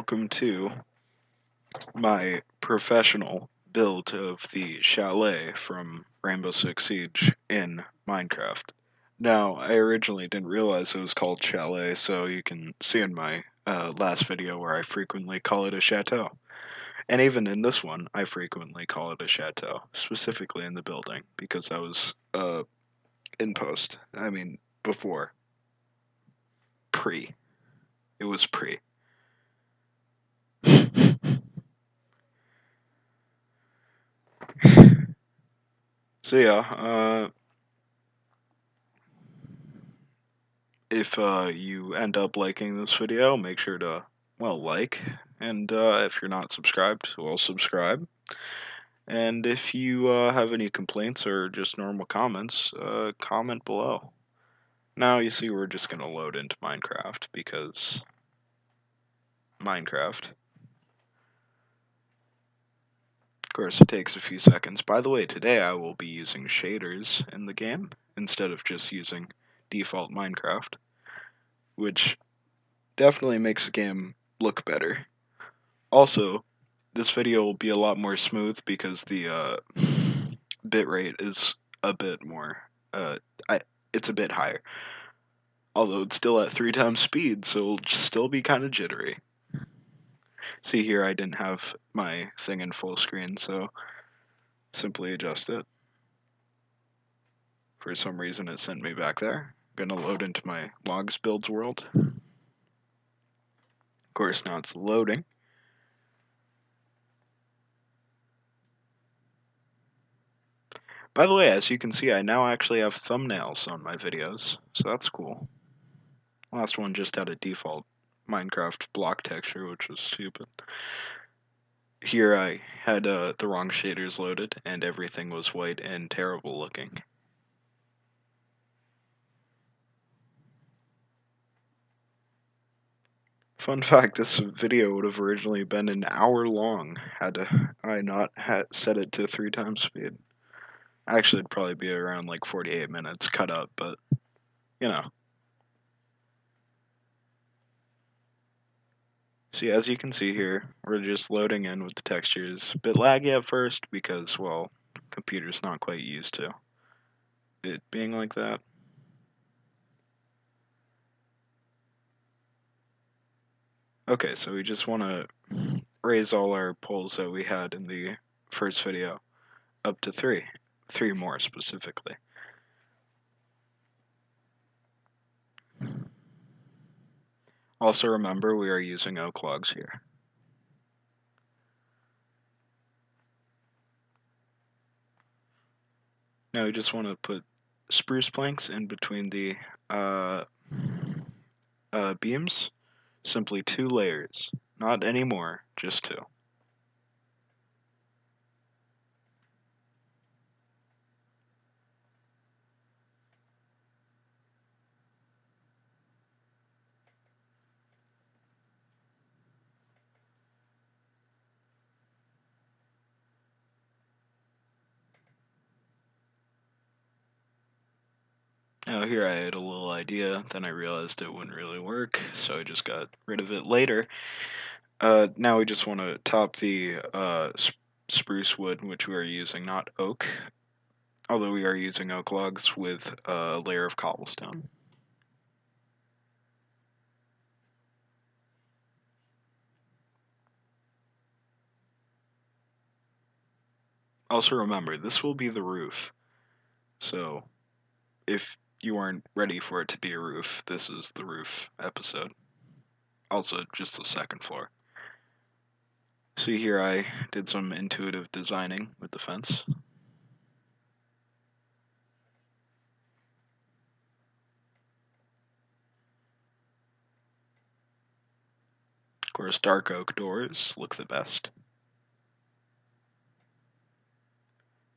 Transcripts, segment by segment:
welcome to my professional build of the chalet from Rainbow Six Siege in Minecraft. Now, I originally didn't realize it was called chalet, so you can see in my last video where I frequently call it a chateau. And even in this one, I frequently call it a chateau, specifically in the building, because that was in post. I mean, before. Pre. It was pre. So yeah, if you end up liking this video, make sure to, well, like, and if you're not subscribed, well, subscribe. And if you have any complaints or just normal comments, comment below. Now, you see, we're just going to load into Minecraft, because Minecraft. Of course, it takes a few seconds. By the way, today I will be using shaders in the game, instead of just using default Minecraft, which definitely makes the game look better. Also, this video will be a lot more smooth because the bitrate is a bit more, it's a bit higher. Although it's still at 3 times speed, so it'll still be kind of jittery. See here, I didn't have my thing in full screen, so simply adjust it. For some reason it sent me back there. I'm gonna load into my logs builds world. Of course, now it's loading. By the way, as you can see, I now actually have thumbnails on my videos, so that's cool. Last one just had a default Minecraft block texture, which was stupid. Here I had the wrong shaders loaded, and everything was white and terrible looking. Fun fact, this video would have originally been an hour long had I not set it to 3 times speed. Actually, it'd probably be around like 48 minutes cut up, but, you know. See, as you can see here, we're just loading in with the textures. A bit laggy at first because, well, computer's not quite used to it being like that. Okay, so we just want to raise all our poles that we had in the first video up to 3. 3 more specifically. Also remember, we are using oak logs here. Now we just want to put spruce planks in between the beams. Simply 2 layers. Not any more, just 2. Now here I had a little idea, then I realized it wouldn't really work, so I just got rid of it later. Now we just want to top the spruce wood, which we are using, not oak. Although we are using oak logs with a layer of cobblestone. Also remember, this will be the roof. So, if you aren't ready for it to be a roof, this is the roof episode. Also, just the second floor. See here, I did some intuitive designing with the fence. Of course, dark oak doors look the best.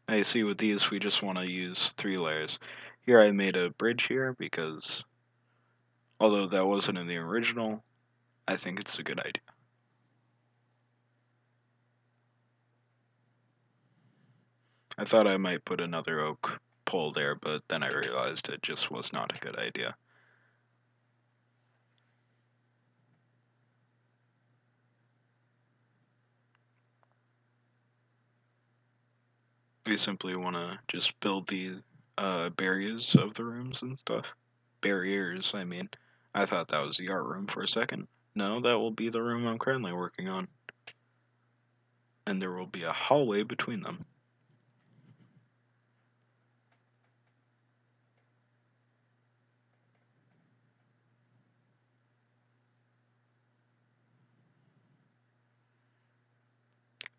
Now you see with these, we just want to use 3 layers. Here I made a bridge here because, although that wasn't in the original, I think it's a good idea. I thought I might put another oak pole there, but then I realized it just was not a good idea. We simply want to just build the barriers of the rooms and stuff. Barriers, I mean. I thought that was the art room for a second. No, that will be the room I'm currently working on. And there will be a hallway between them.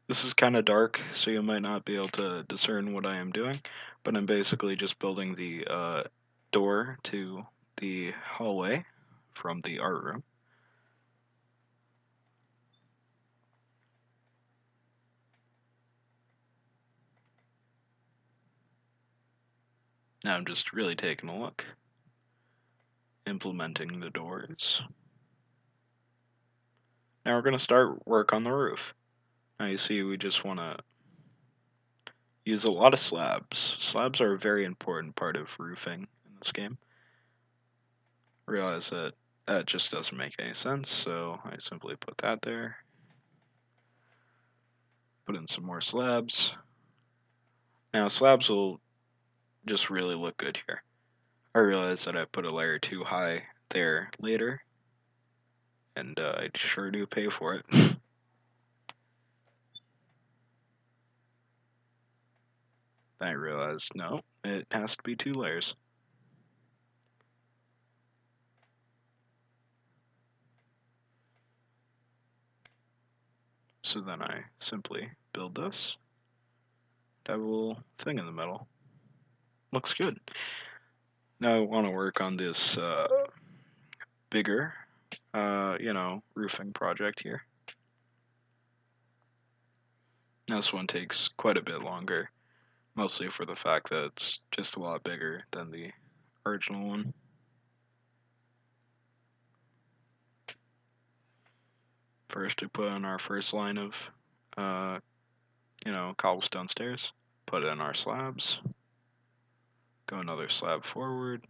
This is kind of dark, so you might not be able to discern what I am doing, but I'm basically just building the door to the hallway from the art room. Now I'm just really taking a look, implementing the doors. Now we're going to start work on the roof. Now you see we just want to use a lot of slabs. Slabs are a very important part of roofing in this game. Realize that that just doesn't make any sense, so I simply put that there. Put in some more slabs. Now slabs will just really look good here. I realize that I put a layer too high there later, and I sure do pay for it. I realized, no, it has to be 2 layers. So then I simply build this. Have a little thing in the middle. Looks good. Now I want to work on this bigger, roofing project here. This one takes quite a bit longer, mostly for the fact that it's just a lot bigger than the original one. First, we put in our first line of, cobblestone stairs. Put in our slabs. Go another slab forward.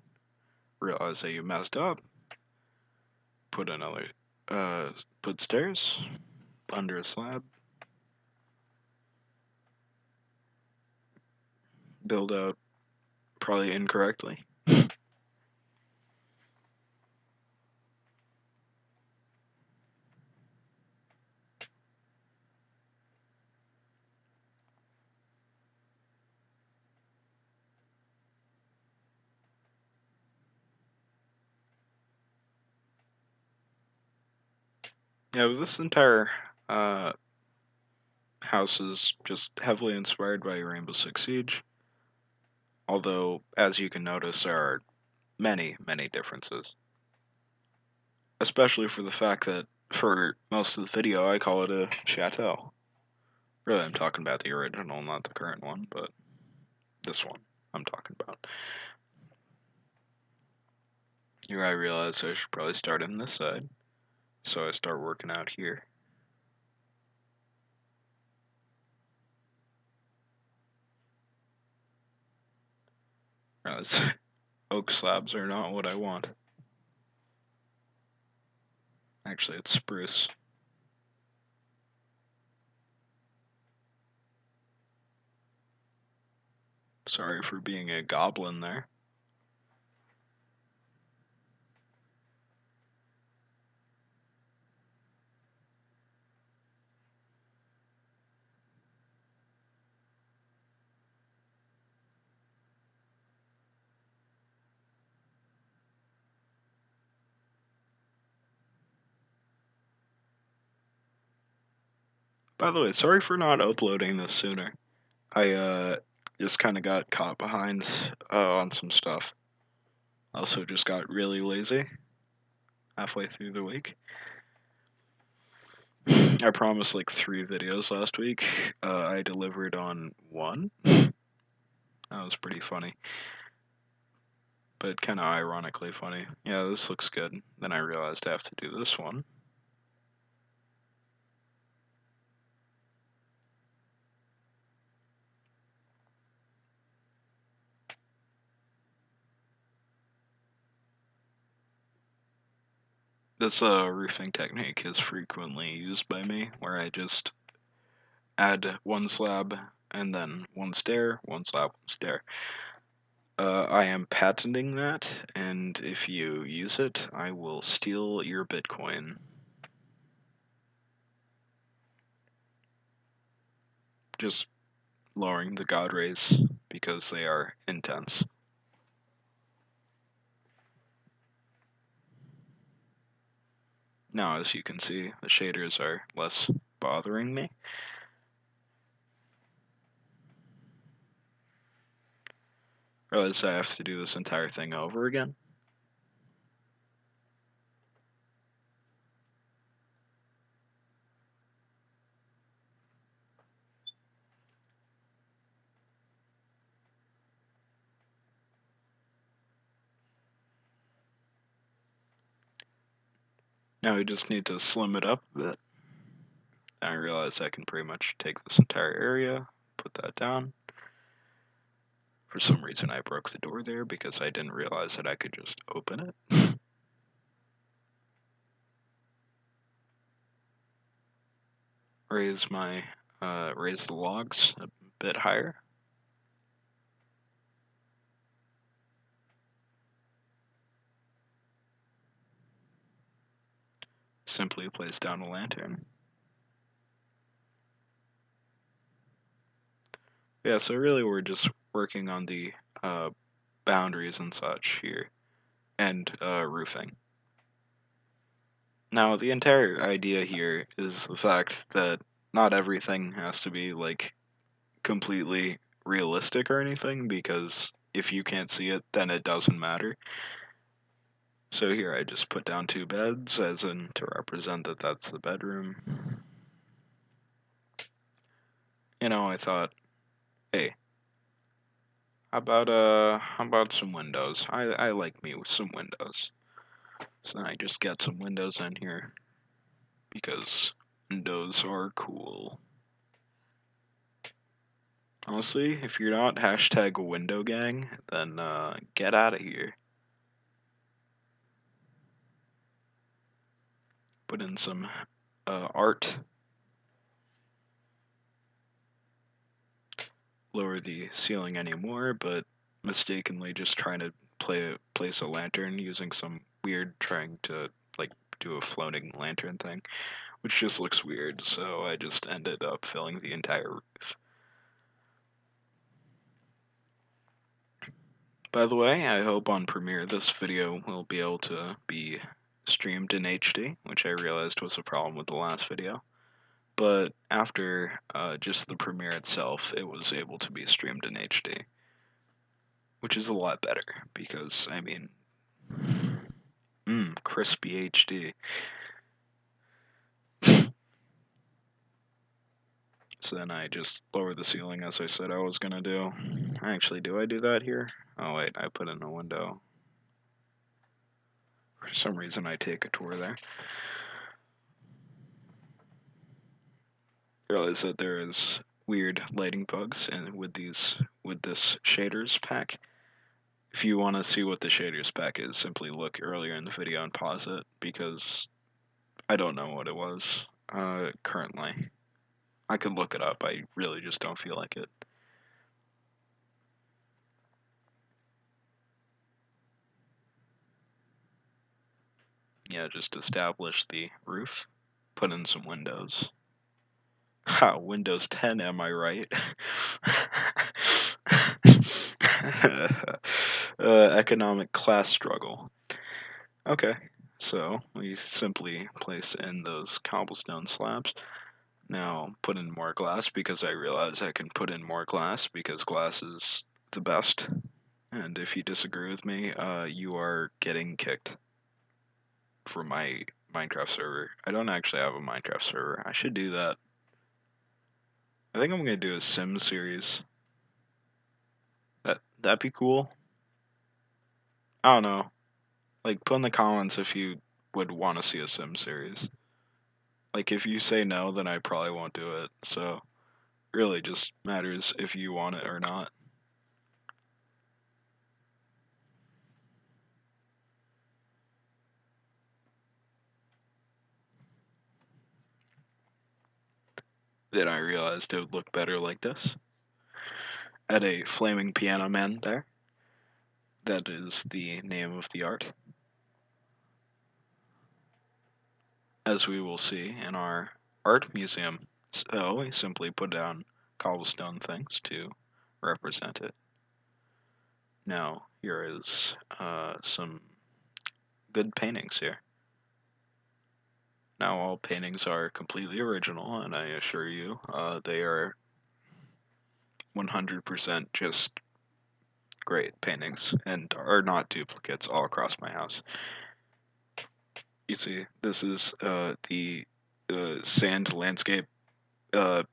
Realize that you messed up. Put another, put stairs under a slab. Build out probably incorrectly. Yeah, this entire house is just heavily inspired by Rainbow Six Siege. Although, as you can notice, there are many, many differences. Especially for the fact that for most of the video I call it a chateau. Really, I'm talking about the original, not the current one, but this one I'm talking about. Here I realized I should probably start on this side, so I start working out here. Realize oak slabs are not what I want. Actually, it's spruce. Sorry for being a goblin there. By the way, sorry for not uploading this sooner. I just kind of got caught behind on some stuff. Also just got really lazy halfway through the week. I promised like 3 videos last week. I delivered on 1. That was pretty funny. But kind of ironically funny. Yeah, this looks good. Then I realized I have to do this one. This roofing technique is frequently used by me, where I just add 1 slab and then one stair, one slab, one stair. I am patenting that, and if you use it, I will steal your Bitcoin. Just lowering the god rays because they are intense. Now, as you can see, the shaders are less bothering me. Realize I have to do this entire thing over again. Now we just need to slim it up a bit. I realize I can pretty much take this entire area, put that down. For some reason I broke the door there because I didn't realize that I could just open it. Raise the logs a bit higher. Simply place down a lantern. Yeah, so really we're just working on the boundaries and such here, and roofing. Now, the entire idea here is the fact that not everything has to be like completely realistic or anything, because if you can't see it, then it doesn't matter. So here I just put down 2 beds, as in to represent that that's the bedroom. I thought, hey, how about some windows? I like me with some windows. So I just get some windows in here because windows are cool. Honestly, if you're not hashtag window gang, then get out of here. Put in some art. Lower the ceiling anymore, but mistakenly just trying to place a lantern using some weird trying to like do a floating lantern thing, which just looks weird, so I just ended up filling the entire roof. By the way, I hope on Premiere this video will be able to be streamed in HD, which I realized was a problem with the last video. But after just the Premiere itself, it was able to be streamed in HD, which is a lot better because, I mean, crispy HD. So then I just lower the ceiling as I said I was gonna do. Actually, do I do that here? Oh wait, I put in a window. For some reason I take a tour there. Realize that there is weird lighting bugs and with this shaders pack. If you want to see what the shaders pack is, simply look earlier in the video and pause it because I don't know what it was currently. I could look it up, I really just don't feel like it. Yeah, just establish the roof, put in some windows. Ha, Windows 10, am I right? Economic class struggle. Okay, so we simply place in those cobblestone slabs. Now put in more glass because I realize I can put in more glass because glass is the best. And if you disagree with me, you are getting kicked from my Minecraft server. I don't actually have a Minecraft server. I should do that. I think I'm gonna do a Sim series. That'd be cool. I don't know. Like, put in the comments if you would want to see a Sim series. Like, if you say no, then I probably won't do it. So, really just matters if you want it or not. Then I realized it would look better like this. at a flaming piano man there. That is the name of the art. As we will see in our art museum. So we simply put down cobblestone things to represent it. Now, here is some good paintings here. Now, all paintings are completely original, and I assure you, they are 100% just great paintings and are not duplicates all across my house. You see, this is the sand landscape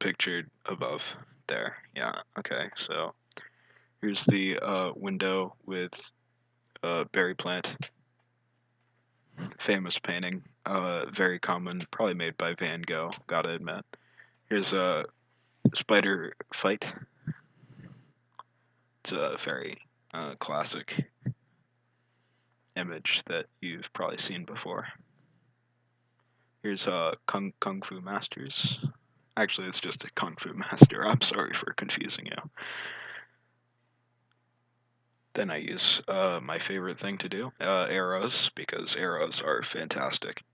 pictured above there. Yeah, okay, so here's the window with berry plant. Famous painting, very common, probably made by Van Gogh, gotta admit. Here's a spider fight. It's a very classic image that you've probably seen before. Here's Kung Fu Masters. Actually, it's just a Kung Fu Master. I'm sorry for confusing you. Then I use my favorite thing to do, arrows, because arrows are fantastic.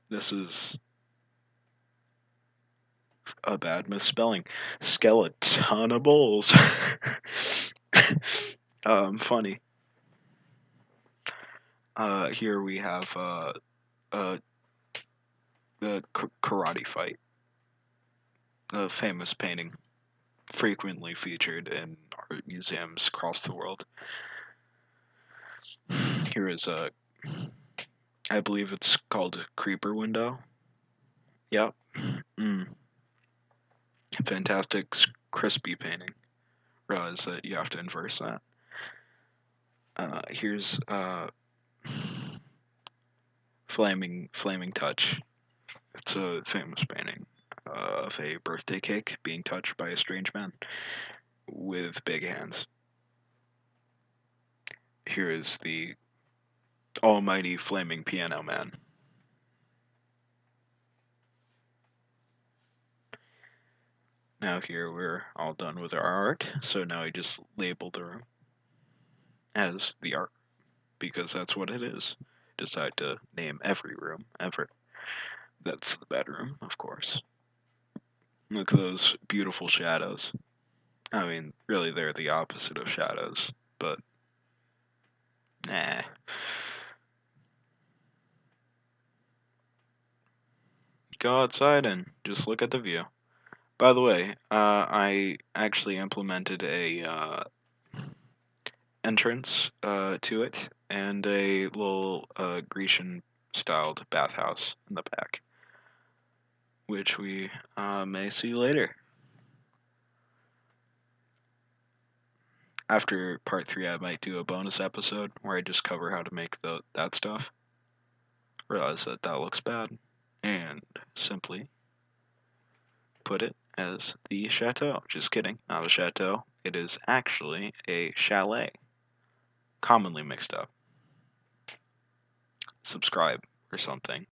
This is a bad misspelling. Skeletonables. Funny. Here we have the karate fight, a famous painting frequently featured in art museums across the world. Here is I believe it's called a creeper window. Yep. Mm. Fantastic crispy painting. Realize that you have to inverse that. Here's Flaming Touch. It's a famous painting of a birthday cake being touched by a strange man with big hands. Here is the almighty flaming piano man. Now here we're all done with our art, so now we just label the room as the art, because that's what it is. Decide to name every room ever. That's the bedroom, of course. Look at those beautiful shadows. I mean, really, they're the opposite of shadows, but nah. Go outside and just look at the view. By the way, I actually implemented a entrance to it and a little Grecian-styled bathhouse in the back, which we may see later. After part 3, I might do a bonus episode where I just cover how to make that stuff. Realize that that looks bad, and simply put it as the chateau. Just kidding, not a chateau. It is actually a chalet, commonly mixed up. Subscribe or something.